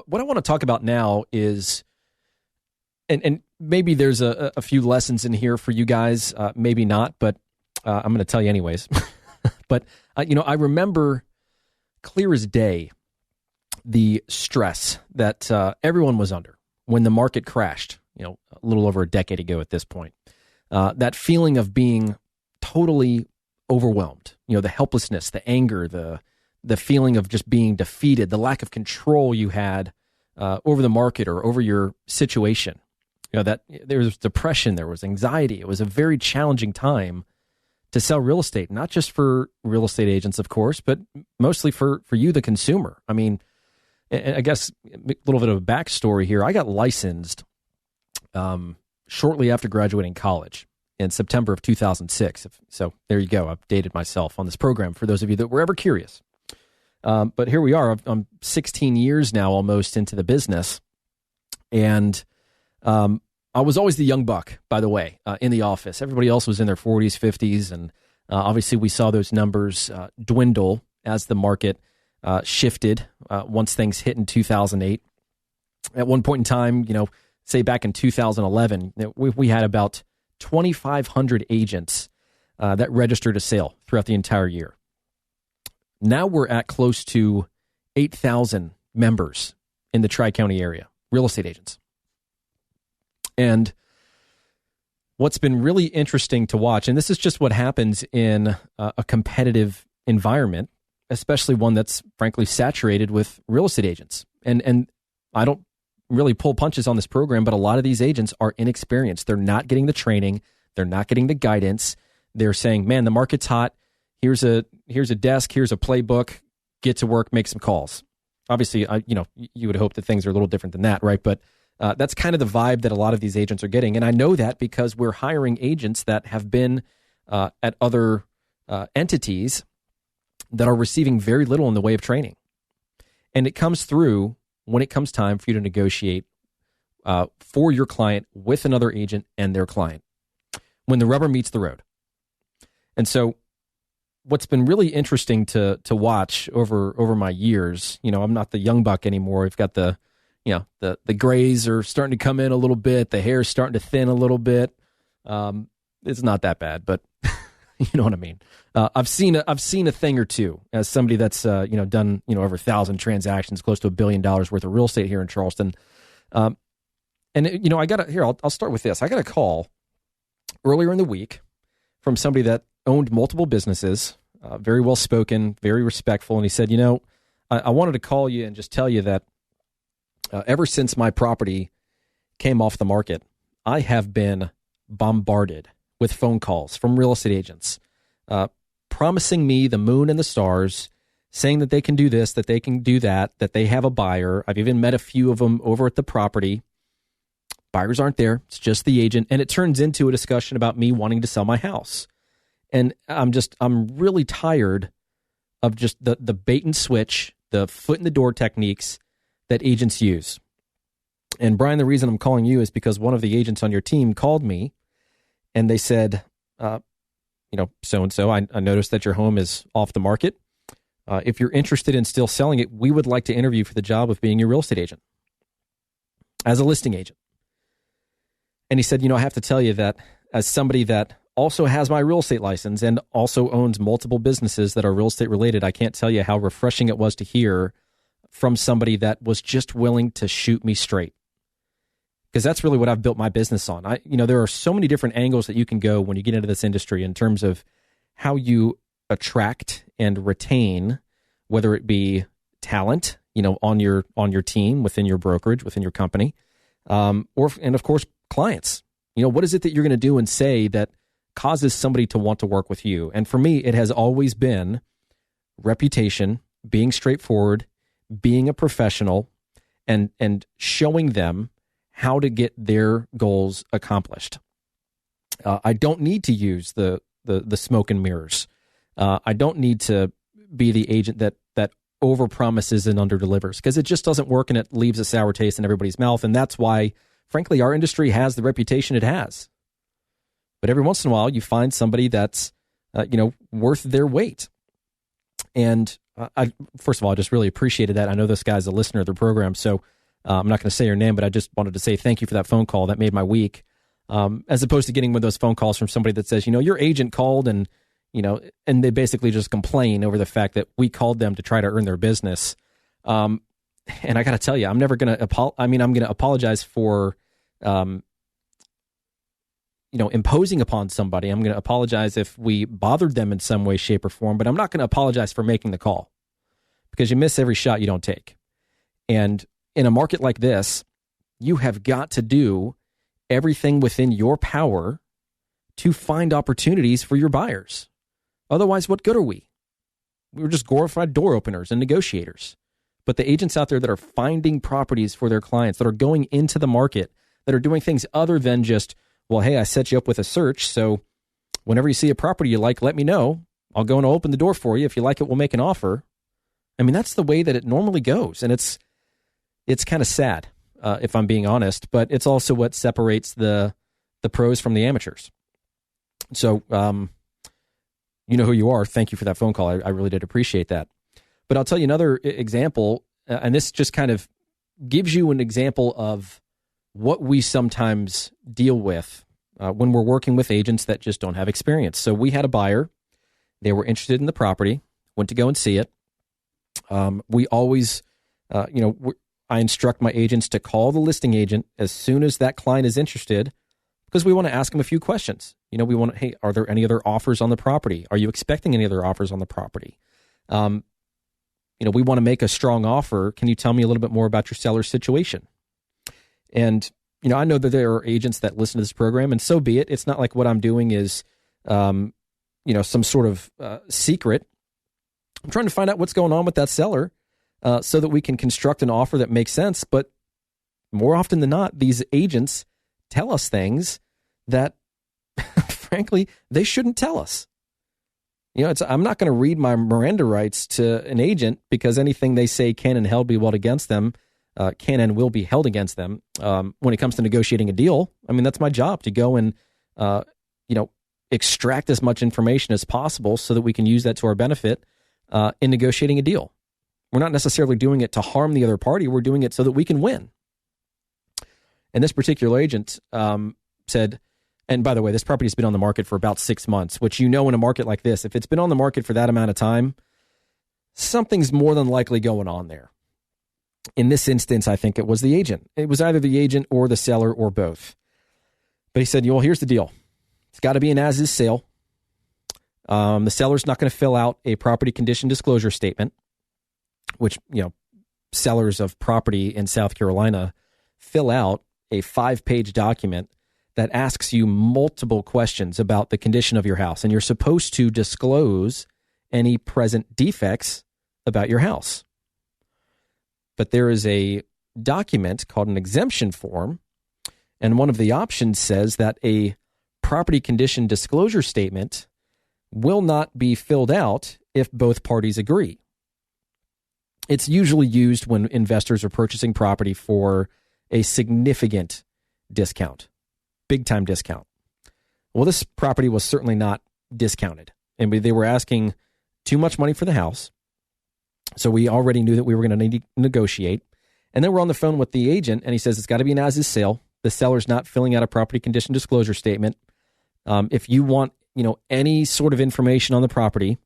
what I want to talk about now is, and maybe there's a few lessons in here for you guys, maybe not, but I'm going to tell you anyways. But, I remember clear as day the stress that everyone was under when the market crashed, a little over a decade ago at this point. That feeling of being totally overwhelmed, the helplessness, the anger, the feeling of just being defeated, the lack of control you had over the market or over your situation. That there was depression, there was anxiety. It was a very challenging time to sell real estate, not just for real estate agents, of course, but mostly for you, the consumer. I mean, I guess a little bit of a backstory here. I got licensed shortly after graduating college in September of 2006. So there you go. I've dated myself on this program for those of you that were ever curious. But here we are. I'm 16 years now almost into the business. And I was always the young buck, by the way, in the office. Everybody else was in their 40s, 50s. And obviously we saw those numbers dwindle as the market shifted once things hit in 2008. At one point in time, say back in 2011, we had about 2,500 agents that registered a sale throughout the entire year. Now we're at close to 8,000 members in the Tri-County area, real estate agents. And what's been really interesting to watch, and this is just what happens in a competitive environment, especially one that's frankly saturated with real estate agents. And I don't really pull punches on this program, but a lot of these agents are inexperienced. They're not getting the training. They're not getting the guidance. They're saying, man, the market's hot. Here's a desk. Here's a playbook. Get to work, make some calls. Obviously, you would hope that things are a little different than that, right? But that's kind of the vibe that a lot of these agents are getting. And I know that because we're hiring agents that have been at other entities that are receiving very little in the way of training. And it comes through when it comes time for you to negotiate for your client with another agent and their client, when the rubber meets the road. And so what's been really interesting to watch over my years, I'm not the young buck anymore. I've got the grays are starting to come in a little bit. The hair's starting to thin a little bit. It's not that bad, but you know what I mean? I've seen a thing or two as somebody that's, done, over 1,000 transactions, close to $1 billion worth of real estate here in Charleston. I'll start with this. I got a call earlier in the week from somebody that owned multiple businesses, very well spoken, very respectful. And he said, I wanted to call you and just tell you that ever since my property came off the market, I have been bombarded with phone calls from real estate agents, promising me the moon and the stars, saying that they can do this, that they can do that they have a buyer. I've even met a few of them over at the property. Buyers aren't there. It's just the agent. And it turns into a discussion about me wanting to sell my house. And I'm really tired of just the bait and switch, the foot in the door techniques that agents use. And Brian, the reason I'm calling you is because one of the agents on your team called me and they said, so-and-so, I noticed that your home is off the market. If you're interested in still selling it, we would like to interview for the job of being your real estate agent as a listing agent. And he said, I have to tell you that as somebody that also has my real estate license and also owns multiple businesses that are real estate related, I can't tell you how refreshing it was to hear from somebody that was just willing to shoot me straight. Because that's really what I've built my business on. There are so many different angles that you can go when you get into this industry in terms of how you attract and retain, whether it be talent, on your team, within your brokerage, within your company, and of course, clients. What is it that you're going to do and say that causes somebody to want to work with you? And for me, it has always been reputation, being straightforward, being a professional, and showing them how to get their goals accomplished. I don't need to use the smoke and mirrors. I don't need to be the agent that overpromises and underdelivers, because it just doesn't work and it leaves a sour taste in everybody's mouth. And that's why, frankly, our industry has the reputation it has. But every once in a while, you find somebody that's, worth their weight. And First of all, I just really appreciated that. I know this guy's a listener of the program, so I'm not going to say your name, but I just wanted to say thank you for that phone call. That made my week. As opposed to getting one of those phone calls from somebody that says, your agent called and they basically just complain over the fact that we called them to try to earn their business. And I got to tell you, I'm never going to I'm going to apologize for, imposing upon somebody. I'm going to apologize if we bothered them in some way, shape, or form, but I'm not going to apologize for making the call, because you miss every shot you don't take. And in a market like this, you have got to do everything within your power to find opportunities for your buyers. Otherwise, what good are we? We're just glorified door openers and negotiators. But the agents out there that are finding properties for their clients, that are going into the market, that are doing things other than just, well, hey, I set you up with a search, so whenever you see a property you like, let me know. I'll go and open the door for you. If you like it, we'll make an offer. I mean, that's the way that it normally goes. And it's kind of sad, if I'm being honest, but it's also what separates the pros from the amateurs. So, you know who you are. Thank you for that phone call. I really did appreciate that. But I'll tell you another example, and this just kind of gives you an example of what we sometimes deal with when we're working with agents that just don't have experience. So we had a buyer. They were interested in the property, went to go and see it. We always, I instruct my agents to call the listing agent as soon as that client is interested, because we want to ask them a few questions. We want, hey, are there any other offers on the property? Are you expecting any other offers on the property? We want to make a strong offer. Can you tell me a little bit more about your seller's situation? And, I know that there are agents that listen to this program, and so be it. It's not like what I'm doing is, some sort of secret. I'm trying to find out what's going on with that seller so that we can construct an offer that makes sense. But more often than not, these agents tell us things that, frankly, they shouldn't tell us. I'm not going to read my Miranda rights to an agent because anything they say can and will be held against them. When it comes to negotiating a deal. I mean, that's my job, to go and, extract as much information as possible so that we can use that to our benefit in negotiating a deal. We're not necessarily doing it to harm the other party. We're doing it so that we can win. And this particular agent said, and by the way, this property's been on the market for about 6 months, which, in a market like this, if it's been on the market for that amount of time, something's more than likely going on there. In this instance, I think it was the agent. It was either the agent or the seller or both. But he said, well, here's the deal. It's got to be an as-is sale. The seller's not going to fill out a property condition disclosure statement, which, sellers of property in South Carolina fill out a 5-page document that asks you multiple questions about the condition of your house. And you're supposed to disclose any present defects about your house. But there is a document called an exemption form, and one of the options says that a property condition disclosure statement will not be filled out if both parties agree. It's usually used when investors are purchasing property for a significant discount, big-time discount. Well, this property was certainly not discounted, and they were asking too much money for the house. So we already knew that we were going to need to negotiate. And then we're on the phone with the agent, and he says it's got to be an as-is sale. The seller's not filling out a property condition disclosure statement. If you want, any sort of information on the property,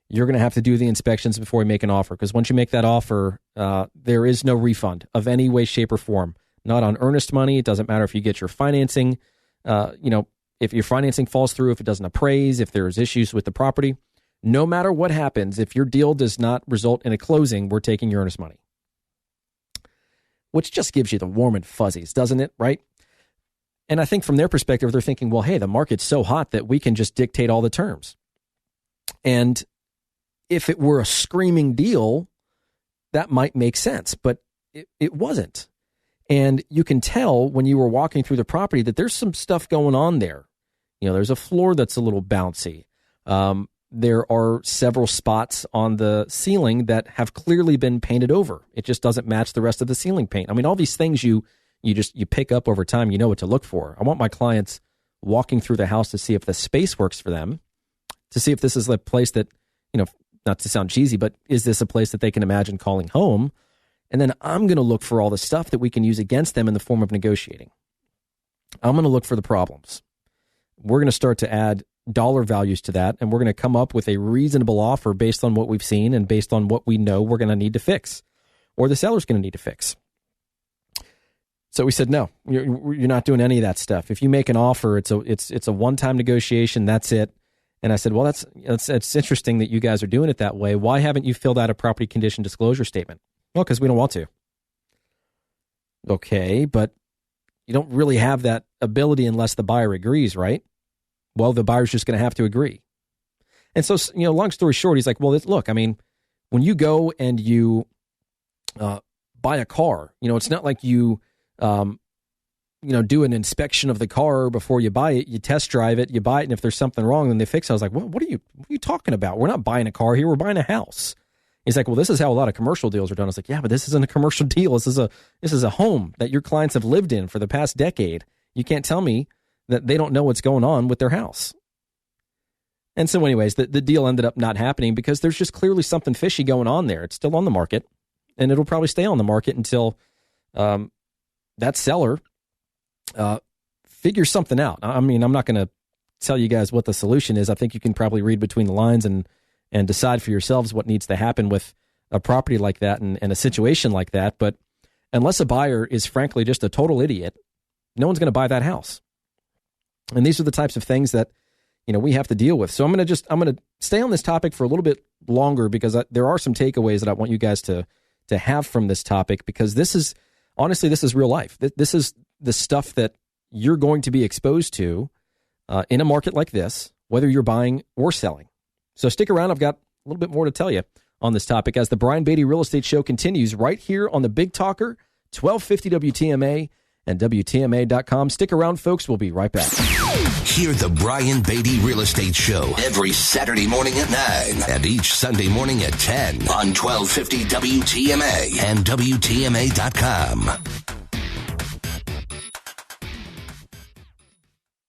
you're going to have to do the inspections before we make an offer. Because once you make that offer, there is no refund of any way, shape, or form. Not on earnest money. It doesn't matter if you get your financing. If your financing falls through, if it doesn't appraise, if there's issues with the property. No matter what happens, if your deal does not result in a closing, we're taking your earnest money. Which just gives you the warm and fuzzies, doesn't it? Right? And I think from their perspective, they're thinking, well, hey, the market's so hot that we can just dictate all the terms. And if it were a screaming deal, that might make sense, but it wasn't. And you can tell when you were walking through the property that there's some stuff going on there. There's a floor that's a little bouncy. There are several spots on the ceiling that have clearly been painted over. It just doesn't match the rest of the ceiling paint. I mean, all these things you pick up over time. You know what to look for. I want my clients walking through the house to see if the space works for them, to see if this is a place that, not to sound cheesy, but is this a place that they can imagine calling home? And then I'm going to look for all the stuff that we can use against them in the form of negotiating. I'm going to look for the problems. We're going to start to add dollar values to that, and we're going to come up with a reasonable offer based on what we've seen and based on what we know we're going to need to fix, or the seller's going to need to fix. So we said, no, you're not doing any of that stuff. If you make an offer, it's a one-time negotiation. That's it. And I said, well, that's interesting that you guys are doing it that way. Why haven't you filled out a property condition disclosure statement? Well, because we don't want to. Okay, but you don't really have that ability unless the buyer agrees, right? Well, the buyer's just going to have to agree. And so, long story short, he's like, well, look, I mean, when you go and you buy a car, it's not like you, do an inspection of the car before you buy it. You test drive it, you buy it, and if there's something wrong, then they fix it. I was like, what are you talking about? We're not buying a car here. We're buying a house. He's like, well, this is how a lot of commercial deals are done. I was like, yeah, but this isn't a commercial deal. This is a home that your clients have lived in for the past decade. You can't tell me that they don't know what's going on with their house. And so anyways, the deal ended up not happening because there's just clearly something fishy going on there. It's still on the market, and it'll probably stay on the market until that seller figures something out. I mean, I'm not going to tell you guys what the solution is. I think you can probably read between the lines and decide for yourselves what needs to happen with a property like that and a situation like that. But unless a buyer is frankly just a total idiot, no one's going to buy that house. And these are the types of things that, we have to deal with. So I'm going to stay on this topic for a little bit longer because there are some takeaways that I want you guys to have from this topic, because this is real life. This is the stuff that you're going to be exposed to in a market like this, whether you're buying or selling. So stick around. I've got a little bit more to tell you on this topic as the Brian Beatty Real Estate Show continues right here on the Big Talker, 1250 WTMA and WTMA.com. Stick around, folks. We'll be right back. Hear the Brian Beatty Real Estate Show every Saturday morning at 9 and each Sunday morning at 10 on 1250 WTMA and WTMA.com.